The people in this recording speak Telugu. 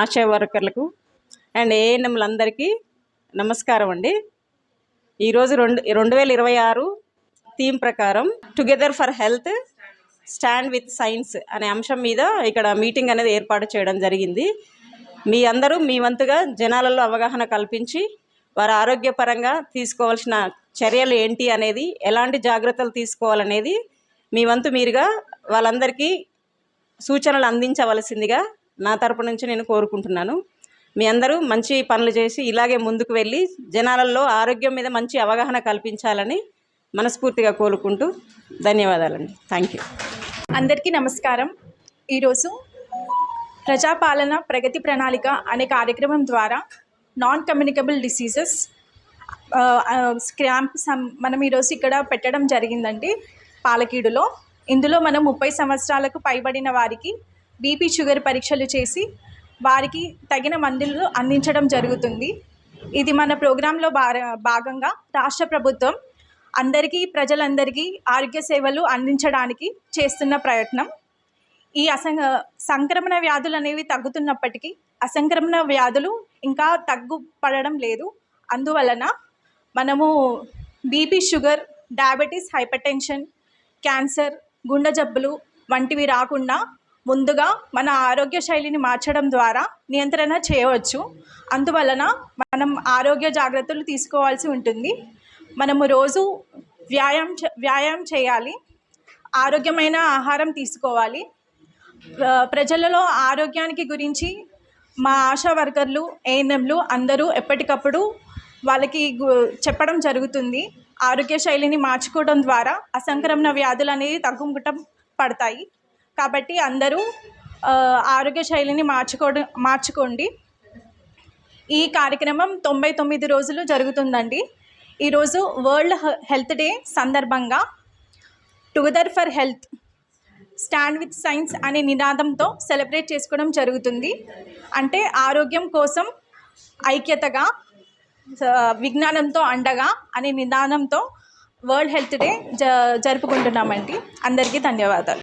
ఆశా వర్కర్లకు అండ్ ఏఎన్ఎంలందరికీ నమస్కారం అండి. ఈరోజు 2026 థీమ్ ప్రకారం together for health stand with science అనే అంశం మీద ఇక్కడ మీటింగ్ అనేది ఏర్పాటు చేయడం జరిగింది. మీ అందరూ మీ వంతుగా జనాలలో అవగాహన కల్పించి వారి ఆరోగ్యపరంగా తీసుకోవాల్సిన చర్యలు ఏంటి అనేది, ఎలాంటి జాగ్రత్తలు తీసుకోవాలనేది మీ వంతు మీరుగా వాళ్ళందరికీ సూచనలు అందించవలసిందిగా నా తరపు నుంచి నేను కోరుకుంటున్నాను. మీ అందరూ మంచి పనులు చేసి ఇలాగే ముందుకు వెళ్ళి జనాలలో ఆరోగ్యం మీద మంచి అవగాహన కల్పించాలని మనస్ఫూర్తిగా కోరుకుంటూ ధన్యవాదాలండి. Thank you. అందరికీ నమస్కారం. ఈరోజు ప్రజాపాలన ప్రగతి ప్రణాళిక అనే కార్యక్రమం ద్వారా నాన్ కమ్యూనికబుల్ డిసీజెస్ క్యాంప్ మనం ఈరోజు ఇక్కడ పెట్టడం జరిగిందండి పాలకీడులో. ఇందులో మనం 30 సంవత్సరాలకు పైబడిన వారికి బీపీ షుగర్ పరీక్షలు చేసి వారికి తగిన మందులు అందించడం జరుగుతుంది. ఇది మన ప్రోగ్రాంలో భాగంగా రాష్ట్ర ప్రభుత్వం ప్రజలందరికీ ఆరోగ్య సేవలు అందించడానికి చేస్తున్న ప్రయత్నం. ఈ సంక్రమణ వ్యాధులు అనేవి తగ్గుతున్నప్పటికీ అసంక్రమణ వ్యాధులు ఇంకా తగ్గుపడడం లేదు. అందువలన మనము BP sugar, diabetes, hypertension, cancer, గుండె జబ్బులు వంటివి రాకుండా ముందుగా మన ఆరోగ్య శైలిని మార్చడం ద్వారా నియంత్రణ చేయవచ్చు. అందువలన మనం ఆరోగ్య జాగ్రత్తలు తీసుకోవాల్సి ఉంటుంది. మనము రోజు వ్యాయామం చేయాలి, ఆరోగ్యమైన ఆహారం తీసుకోవాలి. ప్రజలలో ఆరోగ్యానికి గురించి మా ఆశా వర్కర్లు, ఏఎన్ఎంలు అందరూ ఎప్పటికప్పుడు వాళ్ళకి చెప్పడం జరుగుతుంది. ఆరోగ్య శైలిని మార్చుకోవడం ద్వారా అసంక్రమణ వ్యాధులు అనేవి తగ్గుముఖం పడతాయి. కాబట్టి అందరూ ఆరోగ్య శైలిని మార్చుకోండి. ఈ కార్యక్రమం 99 రోజులు జరుగుతుందండి. ఈరోజు వరల్డ్ హెల్త్ డే సందర్భంగా together for health stand with science అనే నినాదంతో సెలబ్రేట్ చేసుకోవడం జరుగుతుంది. అంటే ఆరోగ్యం కోసం ఐక్యతగా, విజ్ఞానంతో అండగా అనే నినాదంతో వరల్డ్ హెల్త్ డే జరుపుకుంటున్నామండి. అందరికీ ధన్యవాదాలు.